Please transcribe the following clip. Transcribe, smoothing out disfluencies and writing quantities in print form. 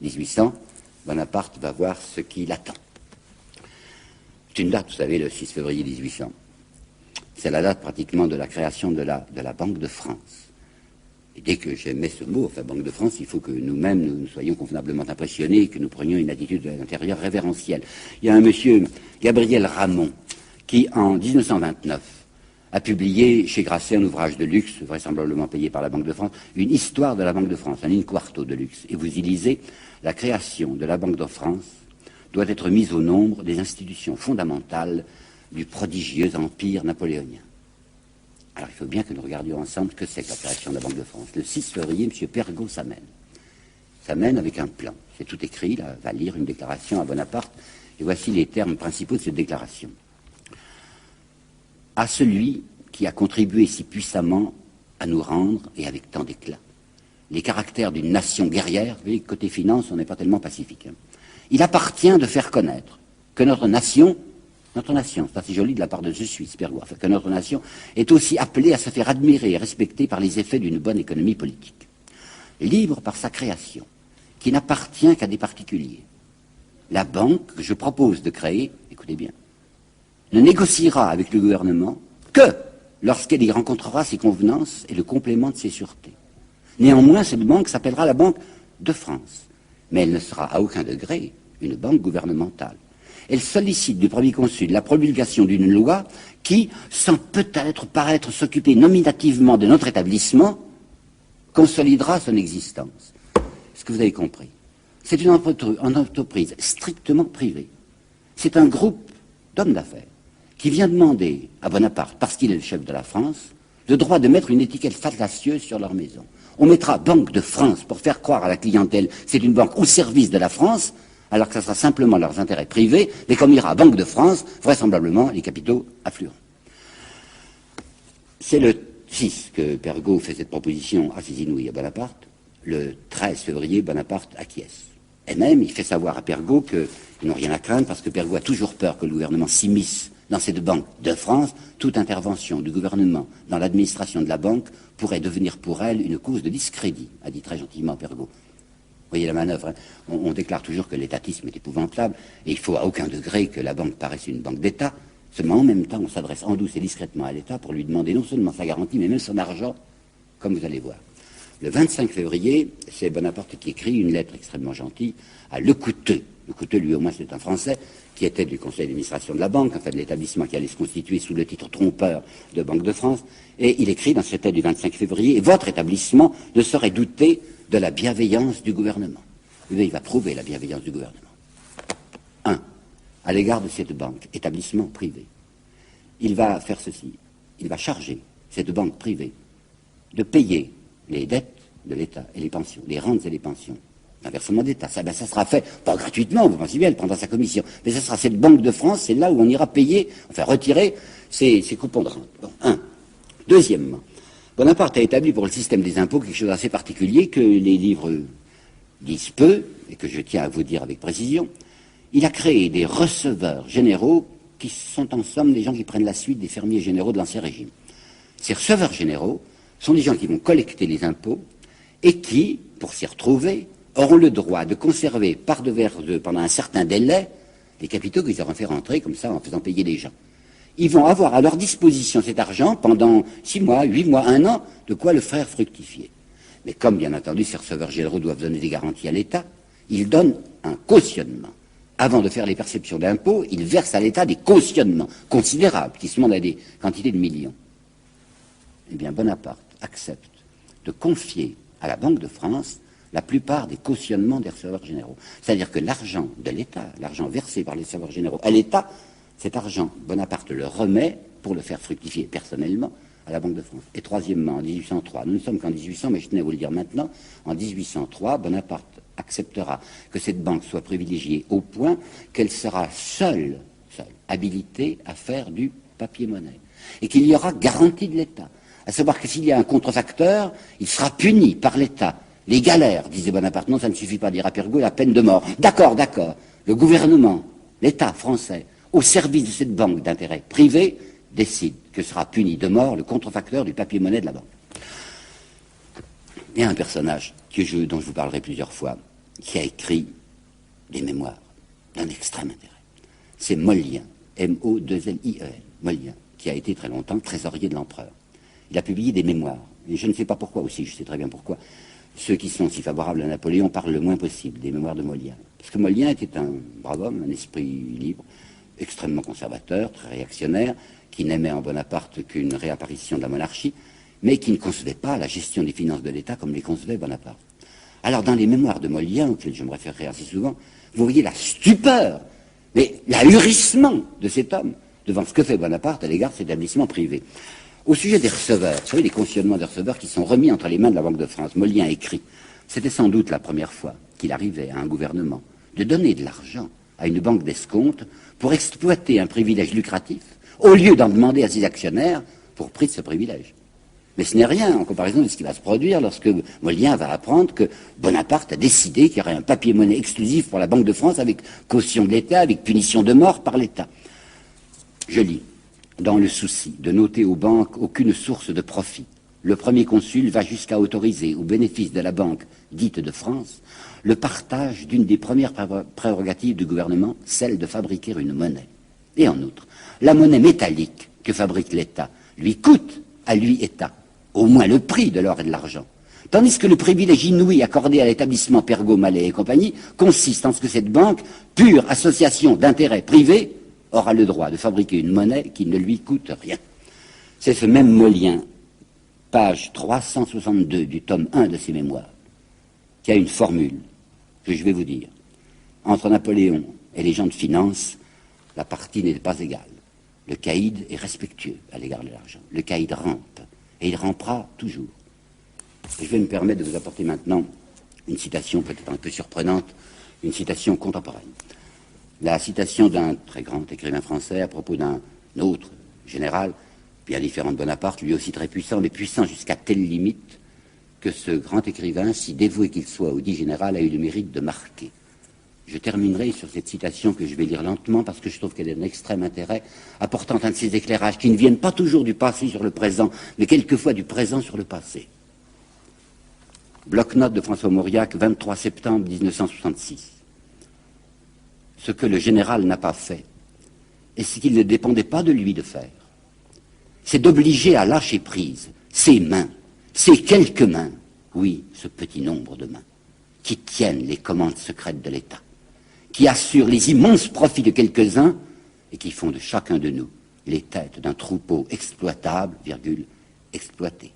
1800, Bonaparte va voir ce qui l'attend. C'est une date, vous savez, le 6 février 1800. C'est la date pratiquement de la création de la Banque de France. Et dès que j'aimais ce mot, enfin Banque de France, il faut que nous-mêmes nous soyons convenablement impressionnés et que nous prenions une attitude de l'intérieur révérentielle. Il y a un monsieur, Gabriel Ramon, qui en 1929 a publié chez Grasset un ouvrage de luxe, vraisemblablement payé par la Banque de France, une histoire de la Banque de France, un in-quarto de luxe. Et vous y lisez, la création de la Banque de France doit être mise au nombre des institutions fondamentales du prodigieux empire napoléonien. Alors il faut bien que nous regardions ensemble ce que c'est que la création de la Banque de France. Le 6 février, M. Pergaud s'amène. S'amène avec un plan. C'est tout écrit, là, va lire une déclaration à Bonaparte. Et voici les termes principaux de cette déclaration. À celui qui a contribué si puissamment à nous rendre, et avec tant d'éclat, les caractères d'une nation guerrière. Vous voyez, côté finance, on n'est pas tellement pacifique. Il appartient de faire connaître que notre nation, c'est assez joli de la part de Je suis, Pergaud, que notre nation est aussi appelée à se faire admirer et respecter par les effets d'une bonne économie politique. Libre par sa création, qui n'appartient qu'à des particuliers. La banque que je propose de créer, écoutez bien, ne négociera avec le gouvernement que lorsqu'elle y rencontrera ses convenances et le complément de ses sûretés. Néanmoins, cette banque s'appellera la Banque de France, mais elle ne sera à aucun degré une banque gouvernementale. Elle sollicite du Premier Consul la promulgation d'une loi qui, sans peut-être paraître s'occuper nominativement de notre établissement, consolidera son existence. Est-ce que vous avez compris? C'est une entreprise strictement privée. C'est un groupe d'hommes d'affaires qui vient demander à Bonaparte, parce qu'il est le chef de la France, le droit de mettre une étiquette fallacieuse sur leur maison. On mettra Banque de France pour faire croire à la clientèle c'est une banque au service de la France, alors que ce sera simplement leurs intérêts privés, mais comme il y aura Banque de France, vraisemblablement les capitaux afflueront. C'est le 6 que Pergaud fait cette proposition assez inouïe à Bonaparte. Le 13 février, Bonaparte acquiesce. Et même, il fait savoir à Pergaud qu'ils n'ont rien à craindre parce que Pergaud a toujours peur que le gouvernement s'immisce dans cette banque de France. Toute intervention du gouvernement dans l'administration de la banque pourrait devenir pour elle une cause de discrédit, a dit très gentiment Pergaud. Vous voyez la manœuvre, hein. On déclare toujours que l'étatisme est épouvantable et il faut à aucun degré que la banque paraisse une banque d'État. Seulement, en même temps, on s'adresse en douce et discrètement à l'État pour lui demander non seulement sa garantie, mais même son argent, comme vous allez voir. Le 25 février, c'est Bonaparte qui écrit une lettre extrêmement gentille à Lecouteux. Lecouteux, lui, au moins, c'est un Français, qui était du conseil d'administration de la banque, enfin de l'établissement qui allait se constituer sous le titre trompeur de Banque de France. Et il écrit dans cette lettre du 25 février, « Votre établissement ne saurait douter de la bienveillance du gouvernement. » Il va prouver la bienveillance du gouvernement. 1. À l'égard de cette banque, établissement privé, il va faire ceci. Il va charger cette banque privée de payer les dettes de l'État et les pensions, les rentes et les pensions. Un versement d'État. Ça sera fait, pas gratuitement, vous pensez bien, elle prendra sa commission, mais ce sera cette Banque de France, c'est là où on ira payer, enfin retirer ces coupons de rente. Bon, 1. Deuxièmement, Bonaparte a établi pour le système des impôts quelque chose d'assez particulier que les livres disent peu, et que je tiens à vous dire avec précision. Il a créé des receveurs généraux qui sont en somme des gens qui prennent la suite des fermiers généraux de l'Ancien Régime. Ces receveurs généraux sont des gens qui vont collecter les impôts et qui, pour s'y retrouver, auront le droit de conserver par devers eux, pendant un certain délai, les capitaux qu'ils auront fait rentrer comme ça en faisant payer les gens. Ils vont avoir à leur disposition cet argent pendant 6 mois, 8 mois, 1 an, de quoi le faire fructifier. Mais comme, bien entendu, ces receveurs généraux doivent donner des garanties à l'État, ils donnent un cautionnement. Avant de faire les perceptions d'impôts, ils versent à l'État des cautionnements considérables, qui se montent à des quantités de millions. Eh bien, Bonaparte accepte de confier à la Banque de France la plupart des cautionnements des receveurs généraux. C'est-à-dire que l'argent de l'État, l'argent versé par les receveurs généraux à l'État, cet argent, Bonaparte le remet pour le faire fructifier personnellement à la Banque de France. Et troisièmement, en 1803, nous ne sommes qu'en 1800, mais je tenais à vous le dire maintenant, en 1803, Bonaparte acceptera que cette banque soit privilégiée au point qu'elle sera seule habilitée à faire du papier-monnaie. Et qu'il y aura garantie de l'État. À savoir que s'il y a un contrefacteur, il sera puni par l'État. Les galères, disait Bonaparte, non, ça ne suffit pas, dira Pergaud, la peine de mort. D'accord, d'accord. Le gouvernement, l'État français, au service de cette banque d'intérêt privé, décide que sera puni de mort le contrefacteur du papier-monnaie de la banque. Il y a un personnage dont je vous parlerai plusieurs fois, qui a écrit des mémoires d'un extrême intérêt. C'est Mollien, M-O-2-L-I-E-N, Mollien, qui a été très longtemps trésorier de l'empereur. Il a publié des mémoires, et je ne sais pas pourquoi aussi, je sais très bien pourquoi. Ceux qui sont si favorables à Napoléon parlent le moins possible des mémoires de Mollien. Parce que Mollien était un brave homme, un esprit libre, extrêmement conservateur, très réactionnaire, qui n'aimait en Bonaparte qu'une réapparition de la monarchie, mais qui ne concevait pas la gestion des finances de l'État comme les concevait Bonaparte. Alors, dans les mémoires de Mollien, auxquels je me référerai assez souvent, vous voyez la stupeur, mais l'ahurissement de cet homme devant ce que fait Bonaparte à l'égard de cet établissement privé. Au sujet des receveurs, vous savez, les cautionnements des receveurs qui sont remis entre les mains de la Banque de France, Mollien écrit, c'était sans doute la première fois qu'il arrivait à un gouvernement de donner de l'argent à une banque d'escompte pour exploiter un privilège lucratif, au lieu d'en demander à ses actionnaires pour prix de ce privilège. Mais ce n'est rien en comparaison de ce qui va se produire lorsque Mollien va apprendre que Bonaparte a décidé qu'il y aurait un papier-monnaie exclusif pour la Banque de France avec caution de l'État, avec punition de mort par l'État. Je lis, dans le souci de noter aux banques aucune source de profit, le premier consul va jusqu'à autoriser, au bénéfice de la banque dite de France, le partage d'une des premières prérogatives du gouvernement, celle de fabriquer une monnaie. Et en outre, la monnaie métallique que fabrique l'État lui coûte à lui État au moins le prix de l'or et de l'argent. Tandis que le privilège inouï accordé à l'établissement Pergaud, Mallet et compagnie consiste en ce que cette banque, pure association d'intérêts privés, aura le droit de fabriquer une monnaie qui ne lui coûte rien. C'est ce même Mollien, page 362 du tome 1 de ses mémoires, qui a une formule que je vais vous dire. Entre Napoléon et les gens de finance, la partie n'est pas égale. Le caïd est respectueux à l'égard de l'argent. Le caïd rampe, et il rampera toujours. Et je vais me permettre de vous apporter maintenant une citation peut-être un peu surprenante, une citation contemporaine. La citation d'un très grand écrivain français à propos d'un autre général, bien différent de Bonaparte, lui aussi très puissant, mais puissant jusqu'à telle limite que ce grand écrivain, si dévoué qu'il soit au dit général, a eu le mérite de marquer. Je terminerai sur cette citation que je vais lire lentement parce que je trouve qu'elle est d'un extrême intérêt, apportant un de ces éclairages qui ne viennent pas toujours du passé sur le présent, mais quelquefois du présent sur le passé. Bloc-notes de François Mauriac, 23 septembre 1966. Ce que le général n'a pas fait, et ce qu'il ne dépendait pas de lui de faire, c'est d'obliger à lâcher prise ses mains, ces quelques mains, oui, ce petit nombre de mains, qui tiennent les commandes secrètes de l'État, qui assurent les immenses profits de quelques-uns et qui font de chacun de nous les têtes d'un troupeau exploitable, exploité.